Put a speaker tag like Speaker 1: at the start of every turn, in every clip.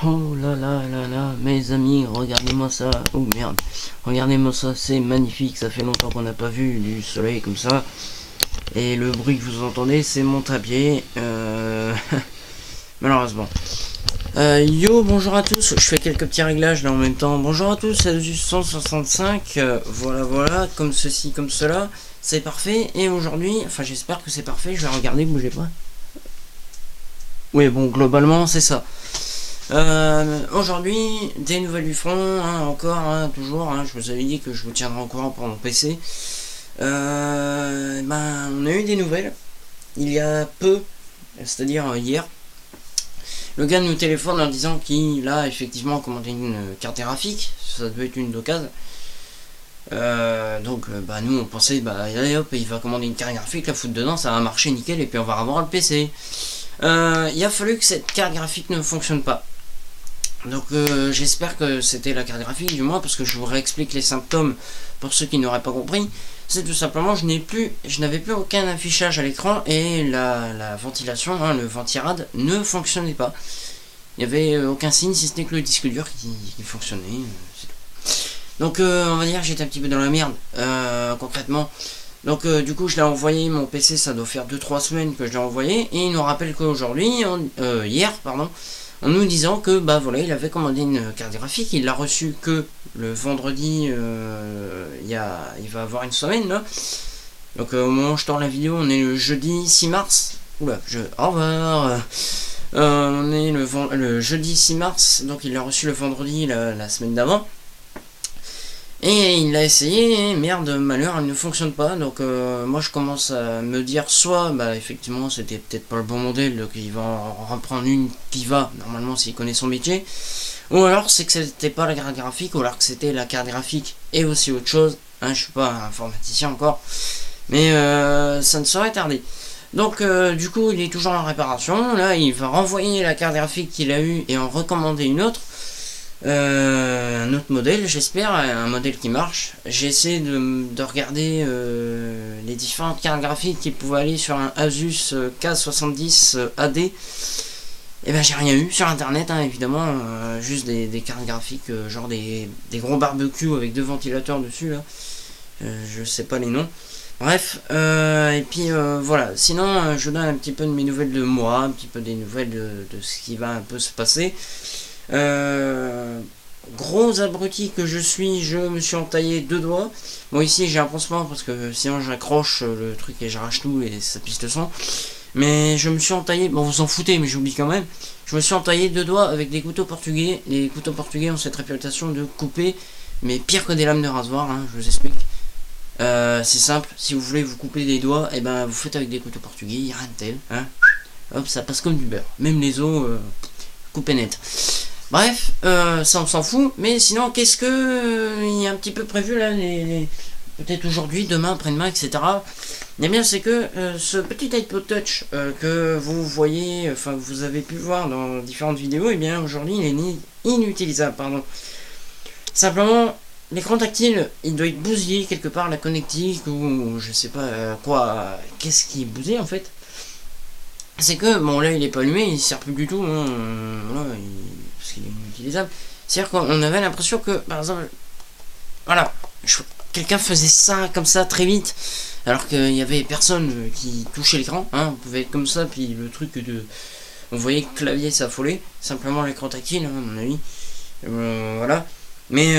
Speaker 1: Oh là là là là, mes amis, regardez-moi ça. Oh merde, regardez-moi ça, c'est magnifique. Ça fait longtemps qu'on n'a pas vu du soleil comme ça. Et le bruit que vous entendez, c'est mon tapier. Malheureusement. Yo, bonjour à tous. Je fais quelques petits réglages là en même temps. Bonjour à tous, c'est du 165. Voilà, comme ceci, comme cela. C'est parfait. Et aujourd'hui, enfin, j'espère que c'est parfait. Je vais regarder, bougez pas. Oui, bon, globalement, c'est ça. Aujourd'hui, des nouvelles du front, hein, encore, hein, toujours, hein, je vous avais dit que je vous tiendrai au courant pour mon PC. On a eu des nouvelles, il y a peu, c'est-à-dire hier. Le gars nous téléphone en disant qu'il a effectivement commandé une carte graphique, ça devait être une d'occasion. Nous on pensait, allez hop, il va commander une carte graphique, la foutre dedans, ça va marcher nickel et puis on va avoir le PC. Il a fallu que cette carte graphique ne fonctionne pas. Donc j'espère que c'était la carte graphique du moins, parce que je vous réexplique les symptômes pour ceux qui n'auraient pas compris. C'est tout simplement je n'avais plus aucun affichage à l'écran et la ventilation, hein, le ventirad ne fonctionnait pas. Il n'y avait aucun signe si ce n'est que le disque dur qui fonctionnait. C'est tout. Donc on va dire que j'étais un petit peu dans la merde concrètement. Donc du coup je l'ai envoyé, mon PC ça doit faire 2-3 semaines que je l'ai envoyé, et il nous rappelle qu'aujourd'hui, hier pardon, en nous disant que voilà, il avait commandé une carte graphique, il l'a reçue que le vendredi, il va avoir une semaine là. Donc au moment où je tourne la vidéo, on est le jeudi 6 mars. Oula, au revoir. On est le jeudi 6 mars, donc il l'a reçu le vendredi la semaine d'avant. Et il l'a essayé, merde, malheur, elle ne fonctionne pas. Donc moi je commence à me dire soit effectivement c'était peut-être pas le bon modèle, donc il va en reprendre une qui va, normalement s'il connaît son métier. Ou alors c'est que c'était pas la carte graphique, ou alors que c'était la carte graphique et aussi autre chose. Hein, je suis pas informaticien encore, mais ça ne saurait tarder. Donc du coup il est toujours en réparation. Là il va renvoyer la carte graphique qu'il a eue et en recommander une autre. Un autre modèle, j'espère, un modèle qui marche. J'ai essayé de regarder les différentes cartes graphiques qui pouvaient aller sur un Asus K70 AD. Et j'ai rien eu sur internet, hein, évidemment, juste des cartes graphiques, genre des gros barbecues avec 2 ventilateurs dessus là. Je sais pas les noms. Bref, et puis voilà. Sinon, je donne un petit peu de mes nouvelles de moi, un petit peu des nouvelles de ce qui va un peu se passer. Gros abruti que je suis, je me suis entaillé 2 doigts. Bon, ici j'ai un pansement parce que sinon j'accroche le truc et j'arrache tout et ça pisse le sang. Mais je me suis entaillé, bon vous en foutez mais j'oublie quand même. Je me suis entaillé 2 doigts avec des couteaux portugais. Les couteaux portugais ont cette réputation de couper, mais pire que des lames de rasoir, hein, je vous explique. C'est simple, si vous voulez vous couper des doigts, et vous faites avec des couteaux portugais, il n'y a rien de tel, hein. Hop, ça passe comme du beurre. Même les os, coupés net. Bref, ça on s'en fout, mais sinon qu'est-ce que il y a un petit peu prévu là, peut-être aujourd'hui, demain, après-demain, etc. Et bien c'est que ce petit iPod Touch que vous voyez, enfin vous avez pu voir dans différentes vidéos, et bien aujourd'hui il est inutilisable, pardon. Simplement, l'écran tactile, il doit être bousillé quelque part, la connectique, ou je sais pas quoi, qu'est-ce qui est bousillé en fait. C'est que, bon là il est pas allumé, il sert plus du tout, hein, voilà, parce qu'il est inutilisable. C'est-à-dire qu'on avait l'impression que, par exemple, voilà, quelqu'un faisait ça comme ça très vite, alors qu'il y avait personne qui touchait l'écran, hein, on pouvait être comme ça, puis le truc on voyait que le clavier s'affolait, simplement l'écran tactile, hein, à mon avis, voilà. Mais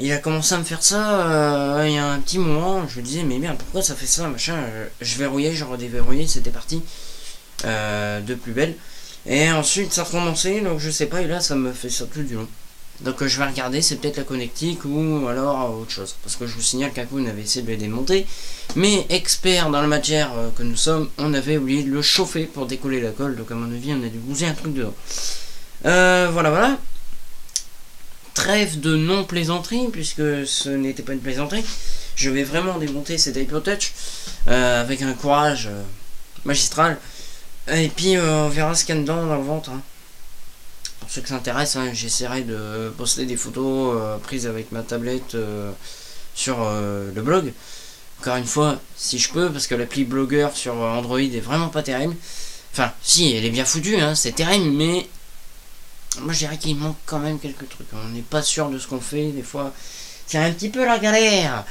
Speaker 1: il a commencé à me faire ça il y a un petit moment, je me disais mais merde pourquoi ça fait ça, machin, je verrouillais, je redéverrouillais, c'était parti. De plus belle, et ensuite ça recommençait, donc je sais pas, et là ça me fait ça tout du long, donc je vais regarder, c'est peut-être la connectique ou alors autre chose, parce que je vous signale qu'un coup on avait essayé de le démonter, mais expert dans la matière que nous sommes, on avait oublié de le chauffer pour décoller la colle, donc à mon avis on a dû bouger un truc dedans. Voilà, trêve de non plaisanterie, puisque ce n'était pas une plaisanterie, je vais vraiment démonter cet iPod Touch avec un courage magistral. Et puis on verra ce qu'il y a dedans dans le ventre, hein. Pour ceux que ça intéresse, hein, j'essaierai de poster des photos prises avec ma tablette sur le blog. Encore une fois, si je peux, parce que l'appli blogueur sur Android est vraiment pas terrible. Enfin, si, elle est bien foutue, hein, c'est terrible, mais moi je dirais qu'il manque quand même quelques trucs. On n'est pas sûr de ce qu'on fait, des fois c'est un petit peu la galère.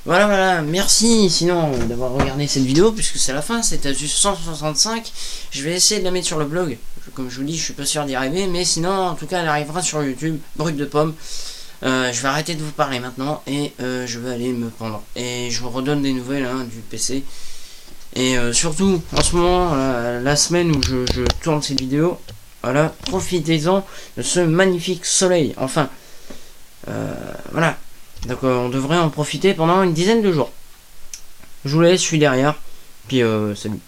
Speaker 1: Voilà, merci sinon d'avoir regardé cette vidéo, puisque c'est la fin, c'est à juste 165. Je vais essayer de la mettre sur le blog. Comme je vous dis, je suis pas sûr d'y arriver, mais sinon, en tout cas, elle arrivera sur YouTube, Brut de Pomme. Je vais arrêter de vous parler maintenant, et je vais aller me pendre. Et je vous redonne des nouvelles du PC. Et surtout, en ce moment, la semaine où je tourne cette vidéo, voilà, profitez-en de ce magnifique soleil. Enfin, voilà. Donc on devrait en profiter pendant une dizaine de jours. Je vous laisse, je suis derrière. Puis salut.